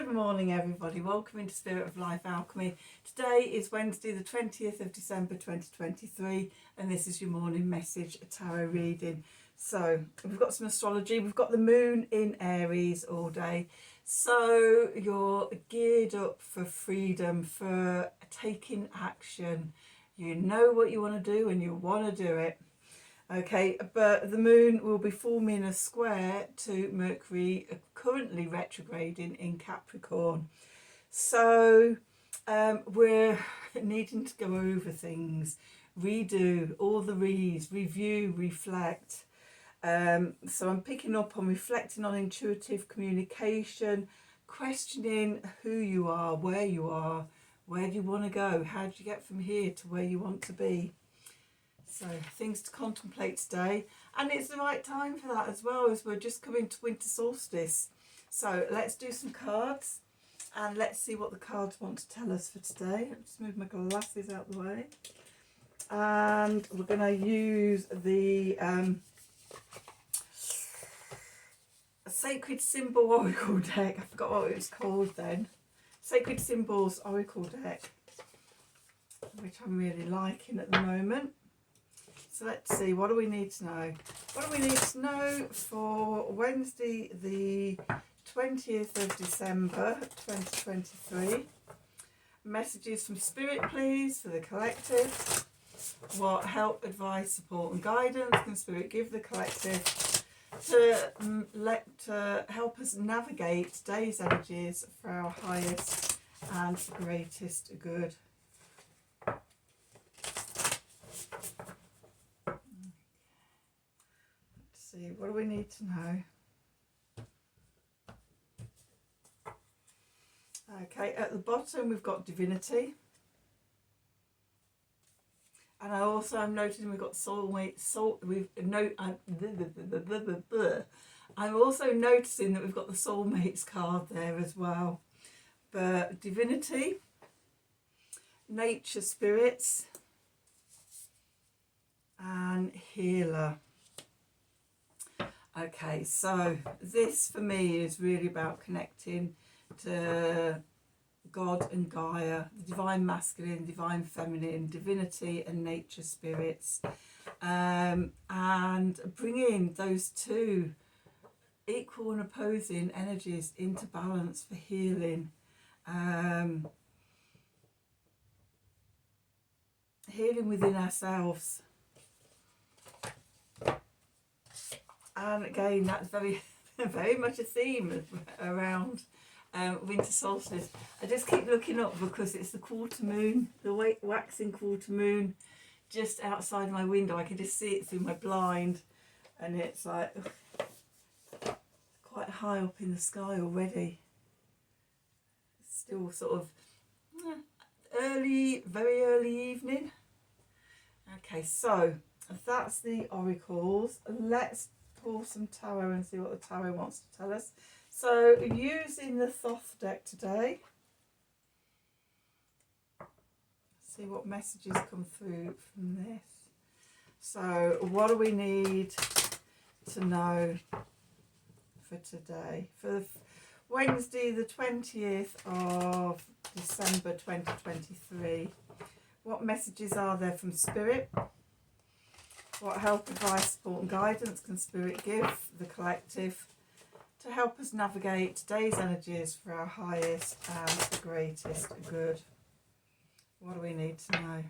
Good morning everybody, welcome into Spirit of Life Alchemy. Today is Wednesday the 20th of December 2023 and this is your morning message tarot reading. So we've got some astrology, we've got the moon in Aries all day, so you're geared up for freedom, for taking action. You know what you want to do and you want to do it. Okay, but the moon will be forming a square to Mercury, currently retrograding in Capricorn. So we're needing to go over things, redo all the review, reflect. So I'm picking up on reflecting on intuitive communication, questioning who you are, where do you want to go, how do you get from here to where you want to be. So things to contemplate today, and it's the right time for that as well, as we're just coming to winter solstice. So let's do some cards and let's see what the cards want to tell us for today. I'll just move my glasses out the way, and we're going to use the Sacred Symbol Oracle deck. I forgot what it was called then. Sacred Symbols Oracle deck, which I'm really liking at the moment. So let's see, what do we need to know? What do we need to know for Wednesday the 20th of December 2023? Messages from Spirit please for the collective. What help, advice, support and guidance can Spirit give the collective to help us navigate today's energies for our highest and greatest good? See, what do we need to know? Okay, at the bottom we've got divinity, and I also am noticing we've got soulmate. I'm also noticing that we've got the soulmates card there as well. But divinity, nature spirits, and healer. Okay, so this for me is really about connecting to God and Gaia, the divine masculine, divine feminine, divinity and nature spirits, and bringing those two equal and opposing energies into balance for healing. Healing within ourselves. And again, that's very, very much a theme around winter solstice. I just keep looking up because it's the quarter moon, the waxing quarter moon, just outside my window. I can just see it through my blind, and it's like quite high up in the sky already. It's still sort of very early evening. Okay, so that's the oracles. Let's pull some tarot and see what the tarot wants to tell us. So using the Thoth deck today, see what messages come through from this. So what do we need to know for today, for Wednesday the 20th of December 2023? What messages are there from Spirit? What help, advice, support and guidance can Spirit give the collective to help us navigate today's energies for our highest and greatest good? What do we need to know?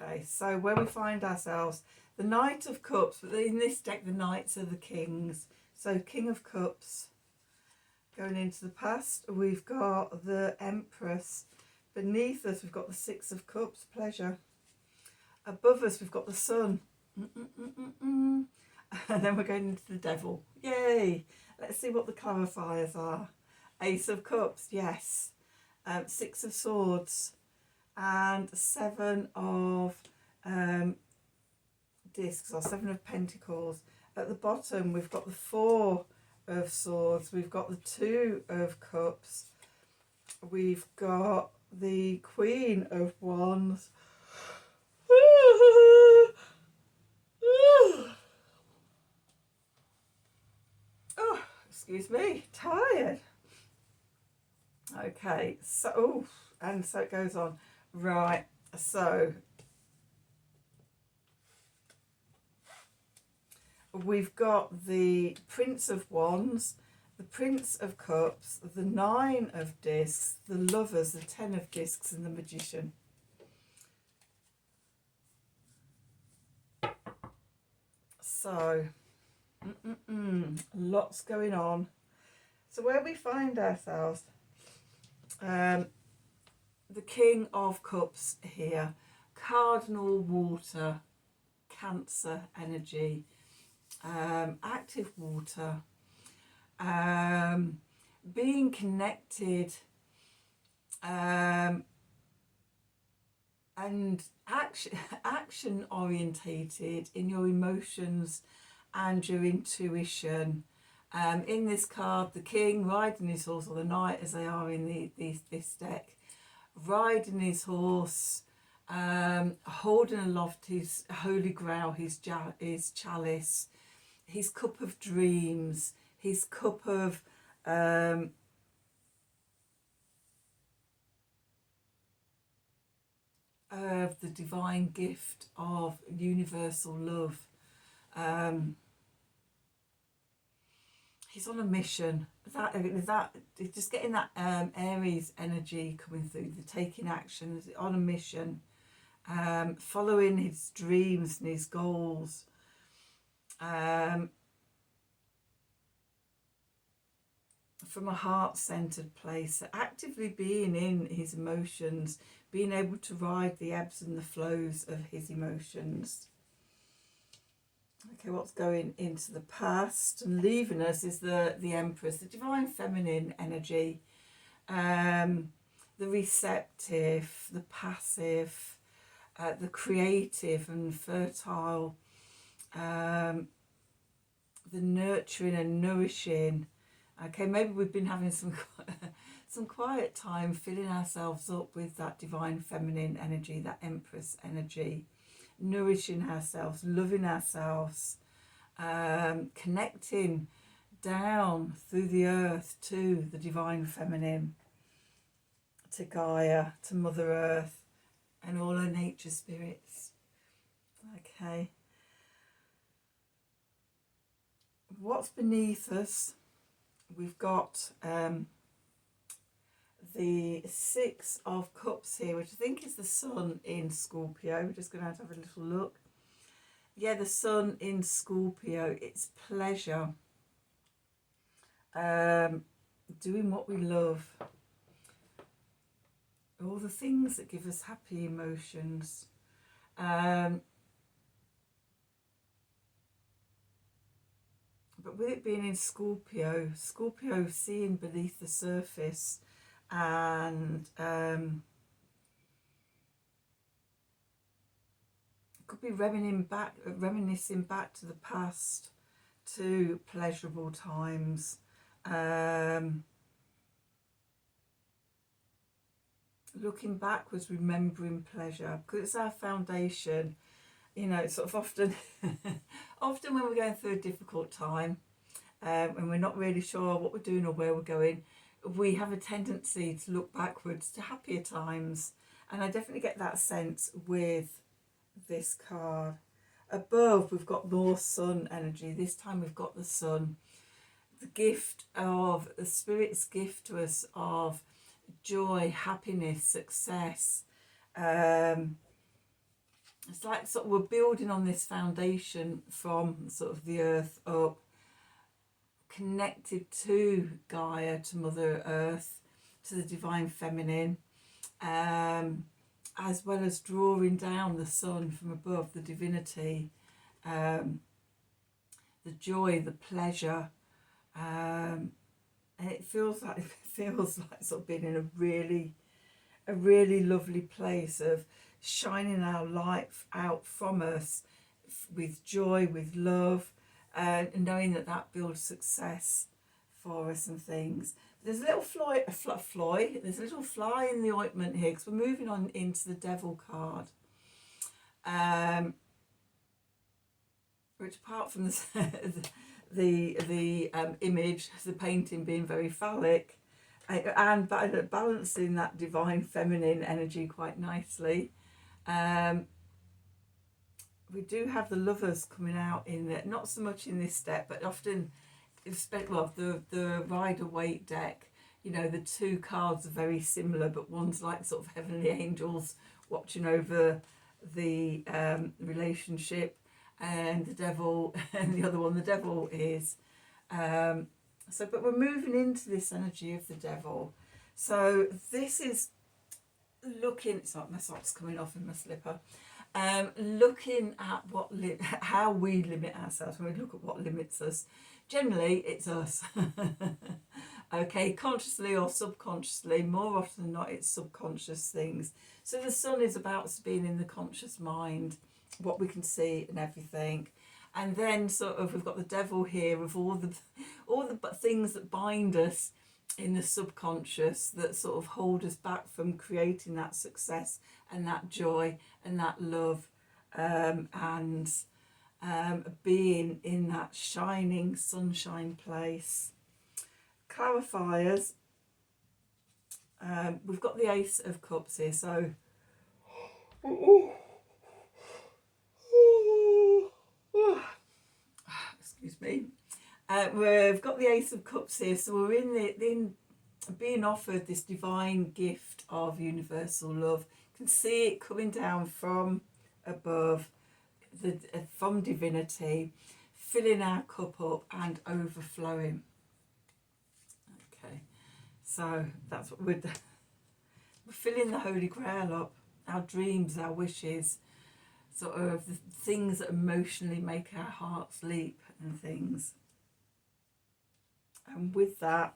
Okay, so where we find ourselves, the Knight of Cups, but in this deck the Knights are the Kings. So King of Cups. Going into the past, we've got the Empress. Beneath us, we've got the Six of Cups, pleasure. Above us, we've got the Sun. And then we're going into the Devil. Yay! Let's see what the clarifiers are. Ace of Cups, yes. Six of Swords. And Seven of Discs, or Seven of Pentacles. At the bottom, we've got the Four of Swords, we've got the Two of Cups, we've got the Queen of Wands, Oh, excuse me, tired. Okay, so, oh, and so it goes on. Right, so we've got the Prince of Wands, the Prince of Cups, the Nine of Discs, the Lovers, the Ten of Discs, and the Magician. So, lots going on. So where we find ourselves, the King of Cups here, Cardinal Water, Cancer energy, active water, being connected, and action orientated in your emotions and your intuition. In this card, the king riding his horse, or the knight as they are in this deck, riding his horse, holding aloft his holy grail, his chalice, his cup of dreams, his cup of the divine gift of universal love. He's on a mission. That just getting that Aries energy coming through, the taking action, on a mission, following his dreams and his goals. From a heart-centered place, actively being in his emotions, being able to ride the ebbs and the flows of his emotions. Okay, what's going into the past and leaving us is the Empress, the divine feminine energy, the receptive, the passive, the creative and fertile, the nurturing and nourishing. Okay, maybe we've been having some quiet time filling ourselves up with that divine feminine energy, that Empress energy, nourishing ourselves, loving ourselves, connecting down through the earth to the divine feminine, to Gaia, to Mother Earth and all her nature spirits. Okay. What's beneath us? We've got the Six of Cups here, which I think is the Sun in Scorpio. We're just going to have a little look. Yeah, the Sun in Scorpio. It's pleasure. Doing what we love. All the things that give us happy emotions. But with it being in Scorpio seeing beneath the surface, and could be reminiscing back to the past, to pleasurable times. Looking backwards, remembering pleasure, because it's our foundation. You know, it's sort of often when we're going through a difficult time, and we're not really sure what we're doing or where we're going, we have a tendency to look backwards to happier times. And I definitely get that sense with this card. Above, we've got more Sun energy. This time we've got the Sun. The gift of, the Spirit's gift to us of joy, happiness, success. It's like sort of we're building on this foundation from sort of the earth up, connected to Gaia, to Mother Earth, to the divine feminine, as well as drawing down the Sun from above, the divinity, the joy, the pleasure, and it feels like sort of being in a really lovely place of shining our light out from us with joy, with love, and knowing that builds success for us and things. There's a little there's a little fly in the ointment here, because we're moving on into the Devil card. which apart from the image, the painting being very phallic, and balancing that divine feminine energy quite nicely. We do have the lovers coming out in it, not so much in this deck, but often, well, the Rider-Waite deck, you know, the two cards are very similar, but one's like sort of heavenly angels watching over the relationship, and the devil, and the other one, the devil is. But we're moving into this energy of the devil. So this is looking, it's like my socks coming off in my slipper. Looking at how we limit ourselves. When we look at what limits us, generally it's us. Okay, consciously or subconsciously, more often than not it's subconscious things. So the sun is about us being in the conscious mind, what we can see and everything. And then sort of we've got the devil here with all the things that bind us in the subconscious, that sort of hold us back from creating that success and that joy and that love, and being in that shining sunshine place. Clarifiers, we've got the Ace of Cups here, so excuse me. We've got the Ace of Cups here, so we're in being offered this divine gift of universal love. You can see it coming down from above, from divinity, filling our cup up and overflowing. Okay, so that's what we're filling the Holy Grail up, our dreams, our wishes, sort of the things that emotionally make our hearts leap and things. And with that,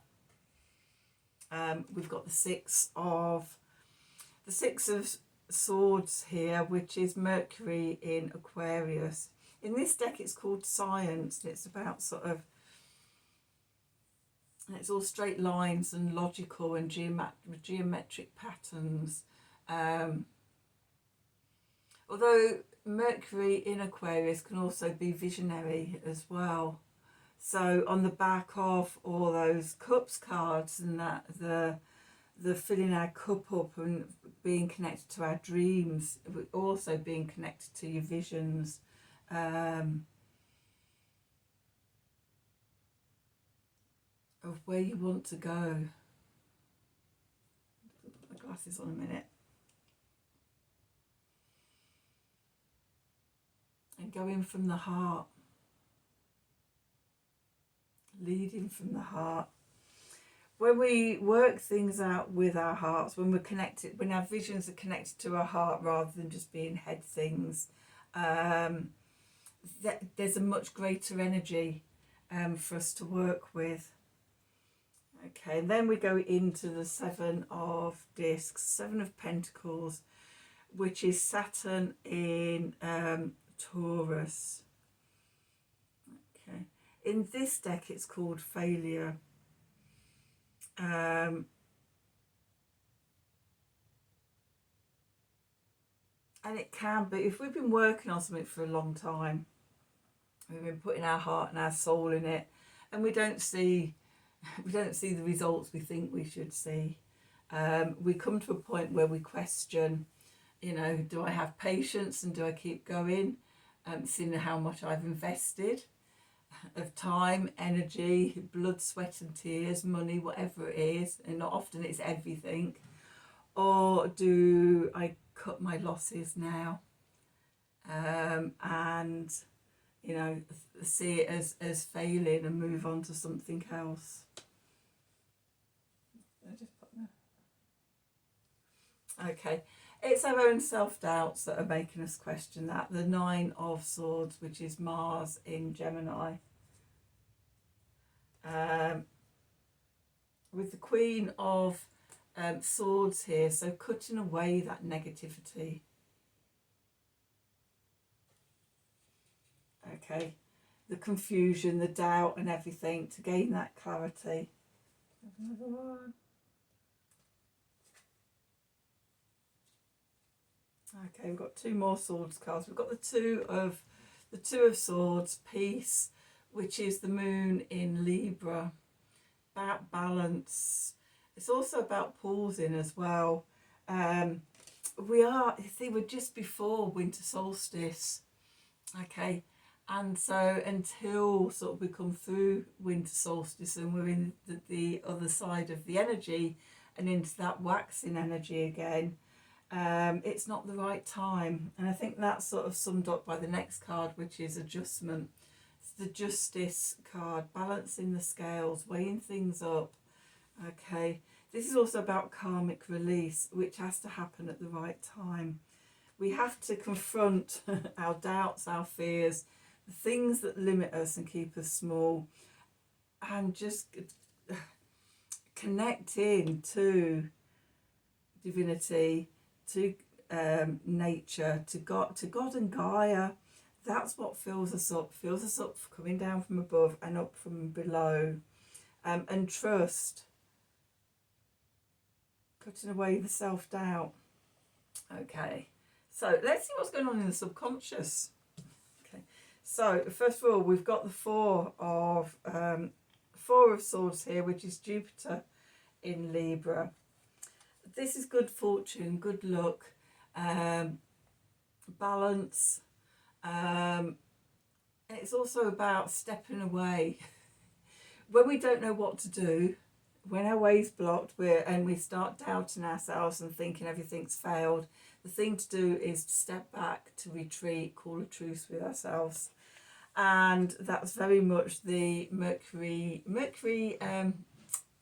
we've got the Six of Swords here, which is Mercury in Aquarius. In this deck it's called Science, and it's about sort of, and it's all straight lines and logical and geometric patterns. Although Mercury in Aquarius can also be visionary as well. So on the back of all those cups cards, and that the filling our cup up and being connected to our dreams, also being connected to your visions, of where you want to go. Put my glasses on a minute. And going from the heart. Leading from the heart. When we work things out with our hearts, when we're connected, when our visions are connected to our heart rather than just being head things, there's a much greater energy for us to work with. Okay, and then we go into the Seven of Discs, Seven of Pentacles, which is Saturn in Taurus. Okay, in this deck it's called Failure. And it can be, if we've been working on something for a long time, we've been putting our heart and our soul in it, and we don't see the results we think we should see. We come to a point where we question, you know, do I have patience and do I keep going? Seeing how much I've invested of time, energy, blood, sweat and tears, money, whatever it is, and not often it's everything. Or do I cut my losses now, and, you know, see it as failing and move on to something else? Okay, it's our own self-doubts that are making us question that. The Nine of Swords, which is Mars in Gemini. With the Queen of Swords here, so cutting away that negativity. Okay, the confusion, the doubt and everything, to gain that clarity. Another one. Okay, we've got two more swords cards. We've got the two of swords, peace, which is the moon in Libra, about balance. It's also about pausing as well. We're just before winter solstice, okay, and so until sort of we come through winter solstice and we're in the other side of the energy and into that waxing energy again, it's not the right time. And I think that's sort of summed up by the next card, which is adjustment. It's the justice card, balancing the scales, weighing things up. Okay, this is also about karmic release, which has to happen at the right time. We have to confront our doubts, our fears, the things that limit us and keep us small, and just connect in to divinity, to nature, to God and Gaia. That's what fills us up coming down from above and up from below. And trust, putting away the self-doubt. Okay, so let's see what's going on in the subconscious. Okay, so first of all, we've got the Four of Swords here, which is Jupiter in Libra. This is good fortune, good luck, balance. It's also about stepping away. When we don't know what to do, when our way's blocked and we start doubting ourselves and thinking everything's failed, the thing to do is to step back, to retreat, call a truce with ourselves. And that's very much the Mercury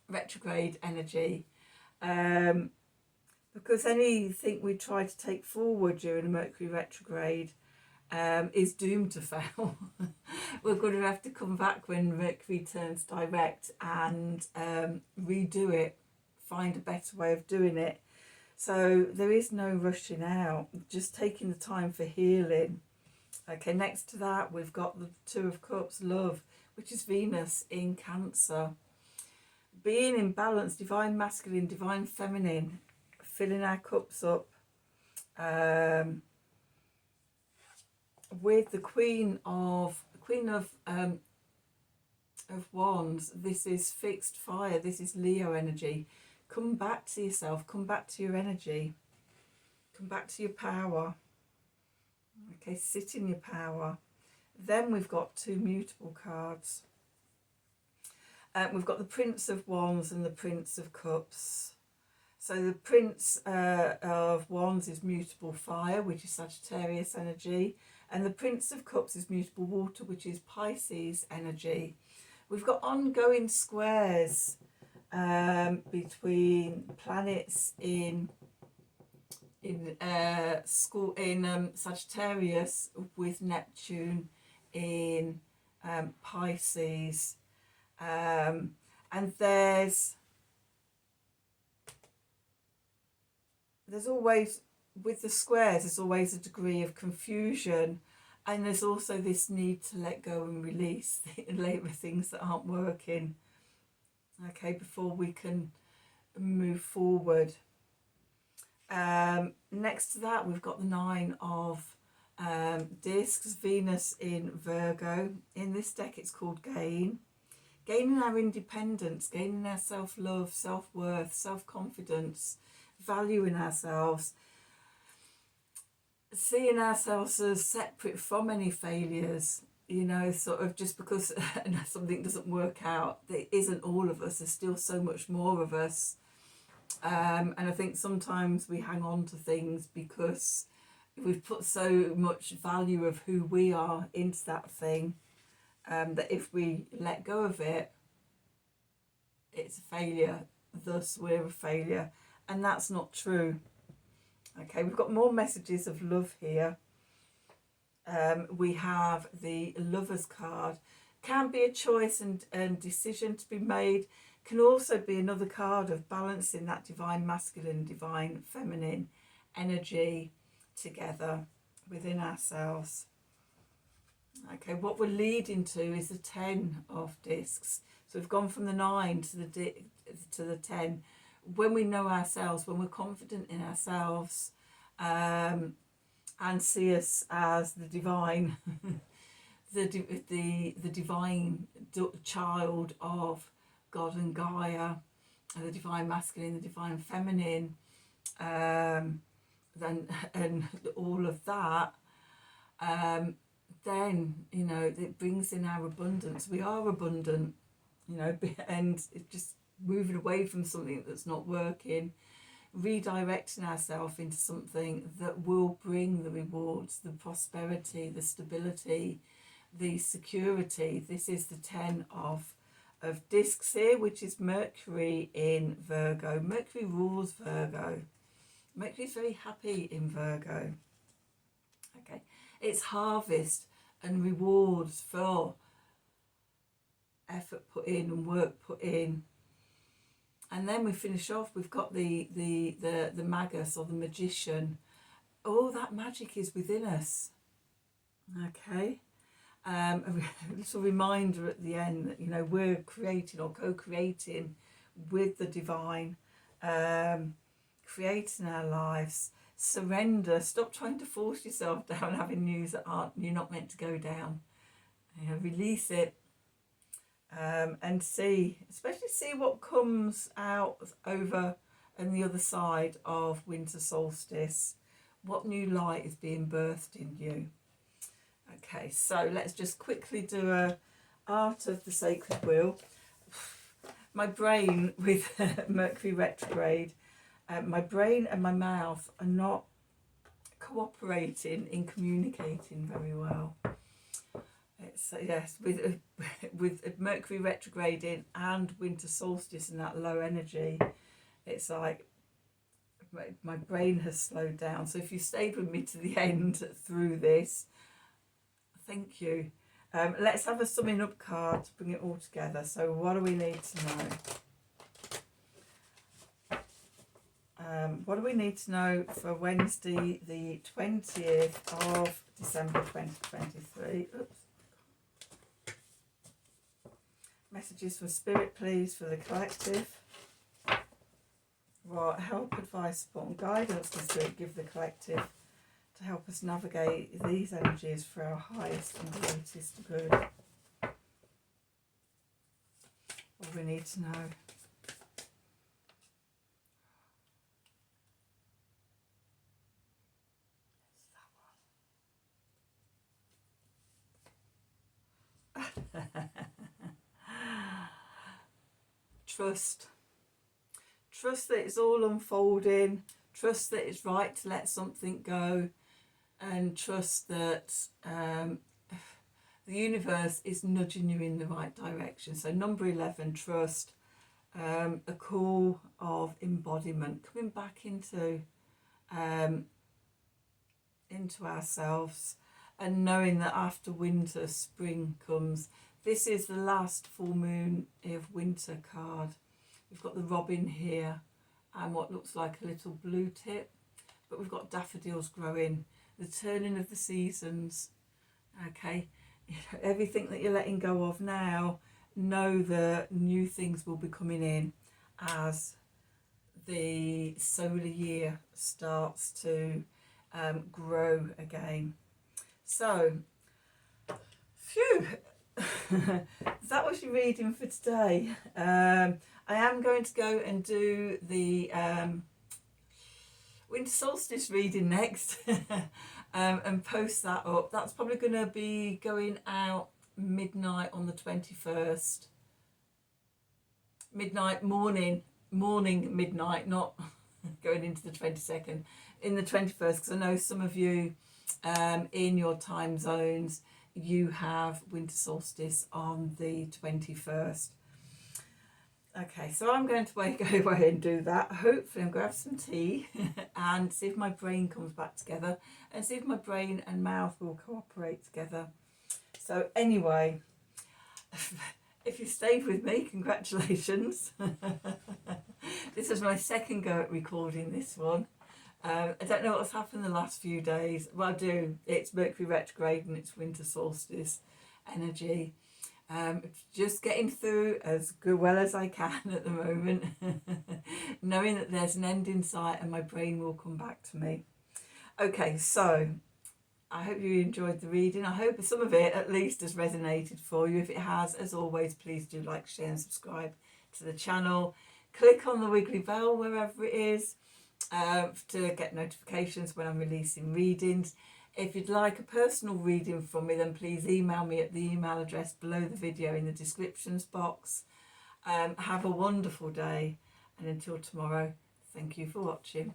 retrograde energy. Because anything we try to take forward during a Mercury retrograde is doomed to fail. We're going to have to come back when Mercury turns direct and redo it, find a better way of doing it. So there is no rushing out, just taking the time for healing. Okay, next to that we've got the Two of Cups, love, which is Venus in Cancer. Being in balance, divine masculine, divine feminine, filling our cups up. With the Queen of Wands, this is fixed fire, this is Leo energy. Come back to yourself, come back to your energy, come back to your power. Okay, sit in your power. Then we've got two mutable cards. We've got the Prince of Wands and the Prince of Cups. So the Prince of Wands is mutable fire, which is Sagittarius energy. And the Prince of Cups is mutable water, which is Pisces energy. We've got ongoing squares between planets in Sagittarius with Neptune in Pisces. And there's always, with the squares, there's always a degree of confusion, and there's also this need to let go and release the things that aren't working, okay, before we can move forward. Next to that we've got the Nine of Discs, Venus in Virgo. In this deck it's called gaining our independence, gaining our self-love, self-worth, self-confidence, valuing ourselves, seeing ourselves as separate from any failures, you know, sort of just because something doesn't work out, there isn't all of us, there's still so much more of us. And I think sometimes we hang on to things because we've put so much value of who we are into that thing, that if we let go of it, it's a failure, thus we're a failure. And that's not true. Okay, we've got more messages of love here. We have the Lover's card. Can be a choice and decision to be made. Can also be another card of balancing that divine masculine, divine feminine energy together within ourselves. Okay, what we're leading to is the 10 of discs. So we've gone from the 9 to the 10. When we know ourselves, when we're confident in ourselves, and see us as the divine, the divine child of God and Gaia, and the divine masculine, the divine feminine, then and all of that. Then it brings in our abundance. We are abundant, and it's just moving away from something that's not working, redirecting ourselves into something that will bring the rewards, the prosperity, the stability, the security. This is the 10 of discs here, which is Mercury in Virgo. Mercury rules Virgo. Mercury is very happy in Virgo. Okay, it's harvest and rewards for effort put in and work put in. And then we finish off, we've got the magus, or the magician. All that magic is within us. Okay, a little reminder at the end that we're creating or co-creating with the divine, creating our lives. Surrender. Stop trying to force yourself down having news that you're not meant to go down. Release it. And especially see what comes out over and the other side of winter solstice. What new light is being birthed in you? Okay, so let's just quickly do a Art of the Sacred Wheel. My brain with Mercury retrograde, my brain and my mouth are not cooperating in communicating very well. Yes, with Mercury retrograding and winter solstice and that low energy, it's like my brain has slowed down. So if you stayed with me to the end through this, thank you. Let's have a summing up card to bring it all together. So what do we need to know? What do we need to know for Wednesday, the 20th of December 2023? Oops. Messages for Spirit, please, for the collective. What help, advice, support and guidance does Spirit give the collective to help us navigate these energies for our highest and greatest good? What do we need to know? Trust. Trust that it's all unfolding. Trust that it's right to let something go. And trust that the universe is nudging you in the right direction. So number 11, trust. A call of embodiment. Coming back into ourselves. And knowing that after winter, spring comes. This is the last full moon of winter card. We've got the robin here and what looks like a little blue tip, but we've got daffodils growing, the turning of the seasons. Okay, everything that you're letting go of now, know that new things will be coming in as the solar year starts to grow again. So, phew. That was your reading for today. I am going to go and do the winter solstice reading next and post that up. That's probably going to be going out midnight on the 21st. Morning, midnight, not going into the 22nd. In the 21st, because I know some of you in your time zones, you have winter solstice on the 21st. Okay, so I'm going to go away and do that. Hopefully I'm going to have some tea and see if my brain comes back together and see if my brain and mouth will cooperate together. So anyway, if you stayed with me, congratulations. This is my second go at recording this one. I don't know what's happened the last few days. Well, I do. It's Mercury retrograde and it's winter solstice energy. Just getting through as well as I can at the moment, knowing that there's an end in sight and my brain will come back to me. Okay, so I hope you enjoyed the reading. I hope some of it at least has resonated for you. If it has, as always, please do like, share and subscribe to the channel. Click on the wiggly bell wherever it is to get notifications when I'm releasing readings. If you'd like a personal reading from me, then please email me at the email address below the video in the descriptions box. Have a wonderful day, and until tomorrow, thank you for watching.